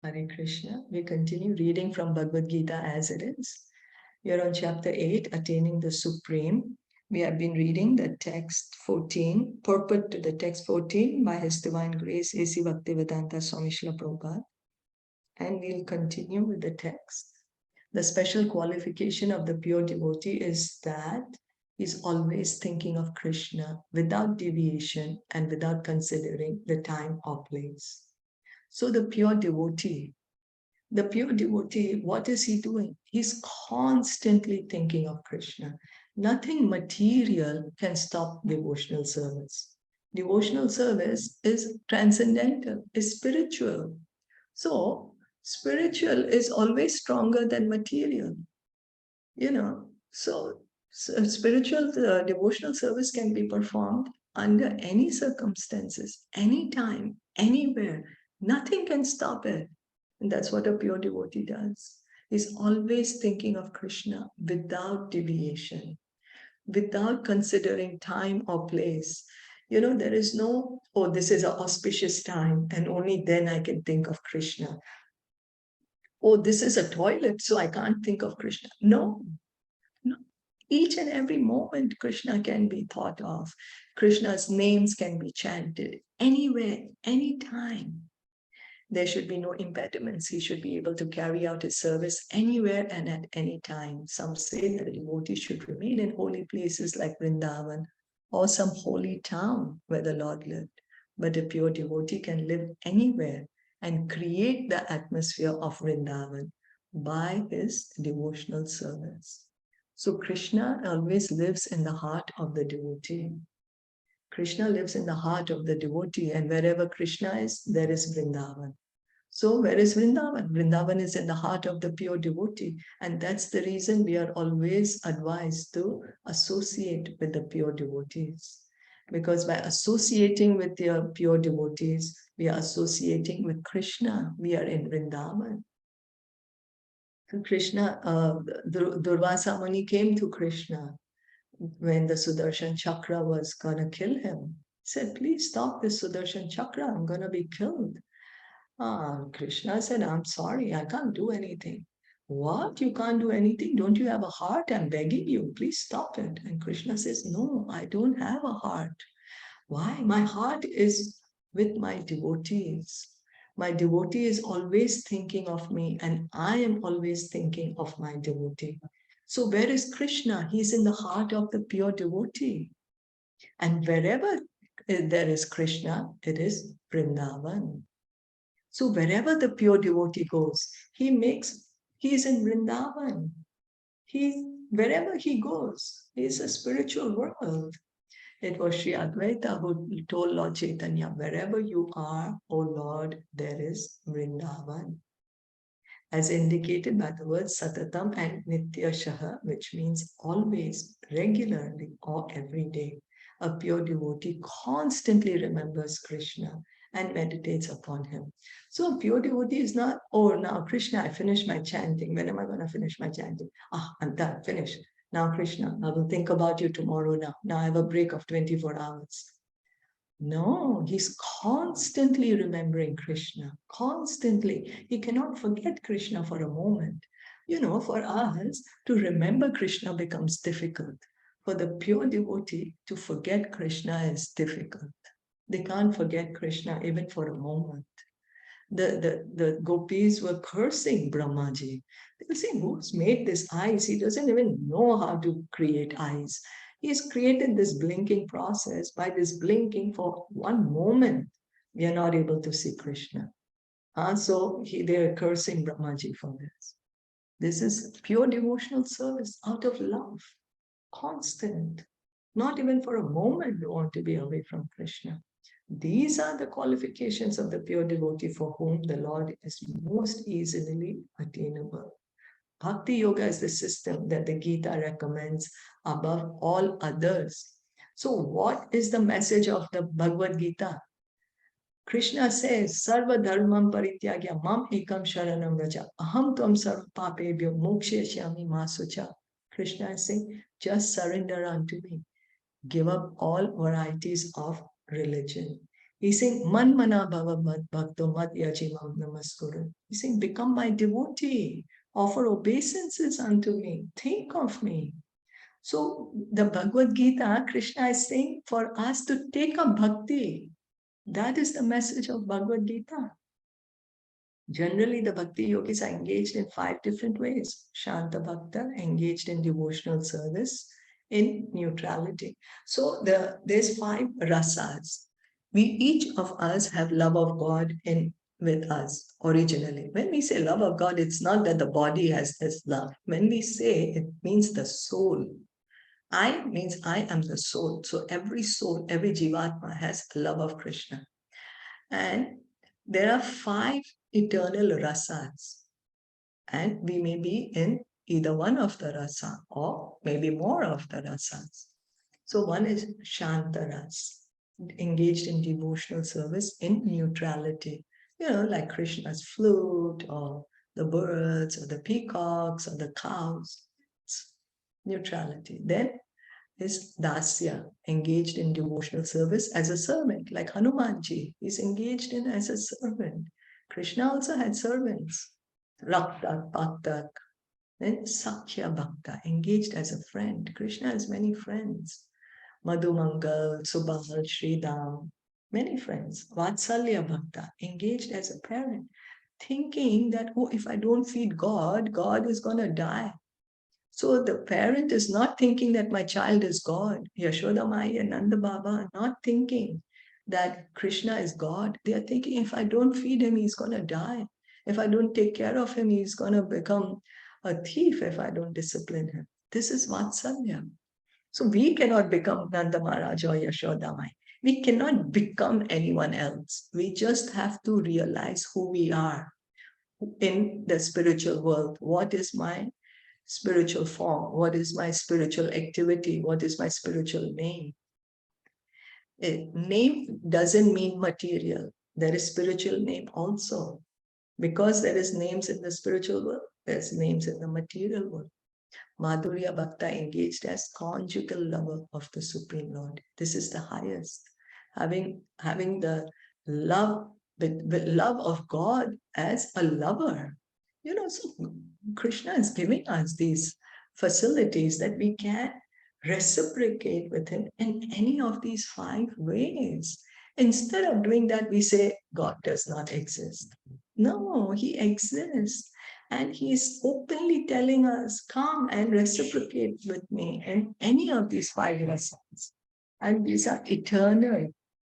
Hare Krishna. We continue reading from Bhagavad Gita as it is. We are on chapter 8, Attaining the Supreme. We have been reading the text 14, purport to the text 14 by His Divine Grace A.C. Bhaktivedanta Swami Srila Prabhupada. And we'll continue with the text. The special qualification of the pure devotee is that he's always thinking of Krishna without deviation and without considering the time or place. So the pure devotee, what is he doing? He's constantly thinking of Krishna. Nothing material can stop devotional service. Devotional service is transcendental, is spiritual. So spiritual is always stronger than material. So spiritual devotional service can be performed under any circumstances, anytime, anywhere. Nothing can stop it. And that's what a pure devotee does. He's always thinking of Krishna without deviation, without considering time or place. There is no, oh, this is an auspicious time, and only then I can think of Krishna. Oh, this is a toilet, so I can't think of Krishna. No. Each and every moment, Krishna can be thought of. Krishna's names can be chanted anywhere, anytime. There should be no impediments. He should be able to carry out his service anywhere and at any time. Some say that a devotee should remain in holy places like Vrindavan or some holy town where the Lord lived. But a pure devotee can live anywhere and create the atmosphere of Vrindavan by his devotional service. So Krishna always lives in the heart of the devotee. Krishna lives in the heart of the devotee, and wherever Krishna is, there is Vrindavan. So where is Vrindavan? Vrindavan is in the heart of the pure devotee, and that's the reason we are always advised to associate with the pure devotees. Because by associating with the pure devotees, we are associating with Krishna. We are in Vrindavan. Krishna, Durvasa Muni came to Krishna when the Sudarshan Chakra was going to kill him. He said, please stop this Sudarshan Chakra, I'm going to be killed. Krishna said, I'm sorry, I can't do anything. What? You can't do anything? Don't you have a heart? I'm begging you, please stop it. And Krishna says, no, I don't have a heart. Why? My heart is with my devotees. My devotee is always thinking of me, and I am always thinking of my devotee. So where is Krishna? He's in the heart of the pure devotee. And wherever there is Krishna, it is Vrindavan. So wherever the pure devotee goes, he is in Vrindavan. Wherever he goes, he is a spiritual world. It was Sri Advaita who told Lord Chaitanya, wherever you are, O Lord, there is Vrindavan. As indicated by the words Satatam and Nityashaha, which means always, regularly, or every day. A pure devotee constantly remembers Krishna and meditates upon him. So a pure devotee is not, oh, now Krishna, I finished my chanting. When am I going to finish my chanting? I'm done, finished. Now, Krishna, I will think about you tomorrow now. Now I have a break of 24 hours. No, he's constantly remembering Krishna, constantly. He cannot forget Krishna for a moment. For us, to remember Krishna becomes difficult. For the pure devotee, to forget Krishna is difficult. They can't forget Krishna even for a moment. The gopis were cursing Brahmaji. They'll say, who's made this eyes? He doesn't even know how to create eyes. He's created this blinking process. By this blinking for one moment, we are not able to see Krishna. So they're cursing Brahmaji for this. This is pure devotional service out of love, constant. Not even for a moment we want to be away from Krishna. These are the qualifications of the pure devotee for whom the Lord is most easily attainable. Bhakti Yoga is the system that the Gita recommends above all others. So what is the message of the Bhagavad Gita? Krishna says, Sarva dharmam parityagya mam ekam sharanam vraja aham tvam sarva papebhyo mokshayashyami ma sucha. Krishna is saying, just surrender unto me. Give up all varieties of religion. He's saying, Man mana bhava mad bhakto mad yajimam namaskuru. He's saying, become my devotee. Offer obeisances unto me. Think of me. So the Bhagavad Gita, Krishna is saying for us to take up bhakti. That is the message of Bhagavad Gita. Generally, the bhakti yogis are engaged in 5 different ways. Shanta Bhakta, engaged in devotional service, in neutrality. So there's 5 rasas. We each of us have love of God in with us originally. When we say love of God, it's not that the body has this love. When we say, it means the soul. I means I am the soul. So every soul, every jivatma has love of Krishna. And there are 5 eternal rasas. And we may be in either one of the rasa or maybe more of the rasas. So one is Shanta ras, engaged in devotional service in neutrality. Like Krishna's flute or the birds or the peacocks or the cows. It's neutrality. Then is Dasya, engaged in devotional service as a servant, like Hanumanji is engaged in as a servant. Krishna also had servants. Raktak, Bhaktak, then Sakya Bhakta, engaged as a friend. Krishna has many friends. Madhumangal, Subal, Sridham, many friends. Vatsalya Bhakta, engaged as a parent, thinking that, oh, if I don't feed God, God is going to die. So the parent is not thinking that my child is God. Yashoda Mai and Nanda Baba are not thinking that Krishna is God. They are thinking, if I don't feed him, he's going to die. If I don't take care of him, he's going to become a thief if I don't discipline him. This is Vatsalya. So we cannot become Nanda Maharaj or Yashoda Mai. We cannot become anyone else. We just have to realize who we are in the spiritual world. What is my spiritual form? What is my spiritual activity? What is my spiritual name? Name doesn't mean material. There is spiritual name also. Because there is names in the spiritual world, there's names in the material world. Madhurya Bhakta engaged as conjugal lover of the Supreme Lord. This is the highest. Having the love, with love of God as a lover. So Krishna is giving us these facilities that we can reciprocate with him in any of these 5 ways. Instead of doing that, we say, God does not exist. No, he exists. And he is openly telling us, come and reciprocate with me in any of these 5 lessons. And these are eternal.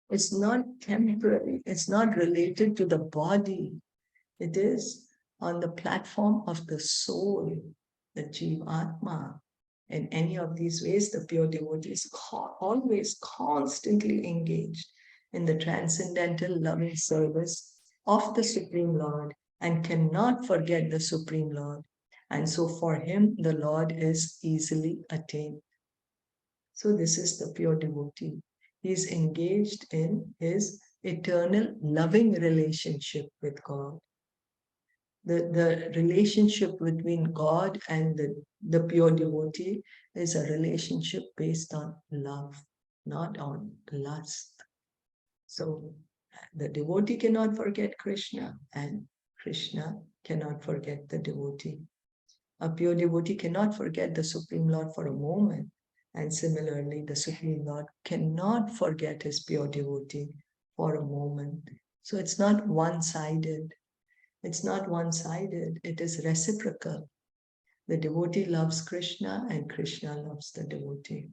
It's not temporary. It's not related to the body. It is on the platform of the soul, the Jivatma. In any of these ways, the pure devotee is always constantly engaged in the transcendental loving service of the Supreme Lord and cannot forget the Supreme Lord. And so for him, the Lord is easily attained. So this is the pure devotee. He is engaged in his eternal loving relationship with God. The relationship between God and the pure devotee is a relationship based on love, not on lust. So the devotee cannot forget Krishna, and Krishna cannot forget the devotee. A pure devotee cannot forget the Supreme Lord for a moment. And similarly, the Supreme Lord cannot forget his pure devotee for a moment. So it's not one-sided. It's not one-sided. It is reciprocal. The devotee loves Krishna and Krishna loves the devotee.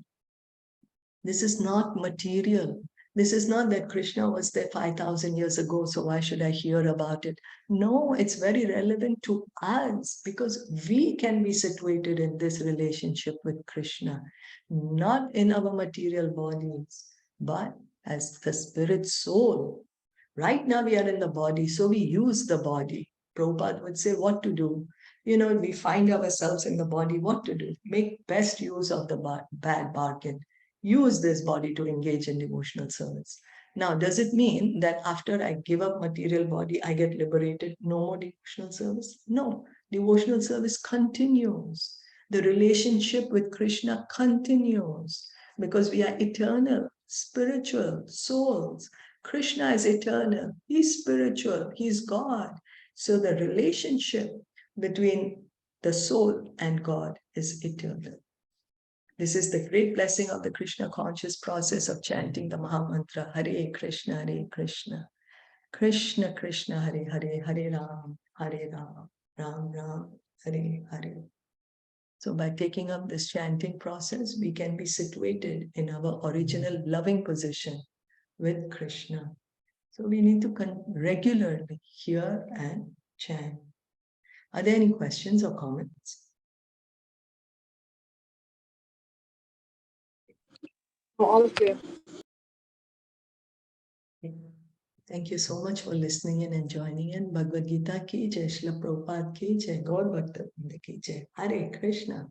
This is not material. This is not that Krishna was there 5,000 years ago, so why should I hear about it? No, it's very relevant to us because we can be situated in this relationship with Krishna, not in our material bodies, but as the spirit soul. Right now we are in the body, so we use the body. Prabhupada would say what to do. We find ourselves in the body, what to do. Make best use of the bad bargain. Use this body to engage in devotional service. Now, does it mean that after I give up material body, I get liberated? No more devotional service? No, devotional service continues. The relationship with Krishna continues because we are eternal, spiritual souls. Krishna is eternal. He's spiritual. He's God. So the relationship between the soul and God is eternal. This is the great blessing of the Krishna conscious process of chanting the Mahamantra, Hare Krishna, Hare Krishna, Krishna Krishna, Hare Hare, Hare Ram, Ram Ram, Hare Hare. So by taking up this chanting process, we can be situated in our original loving position with Krishna. So we need to regularly hear and chant. Are there any questions or comments? All clear. Thank you so much for listening in and joining in. Bhagavad Gita ki jai, Srila Prabhupada ki jai, Gaur Bhakta ki jai. Hare Krishna.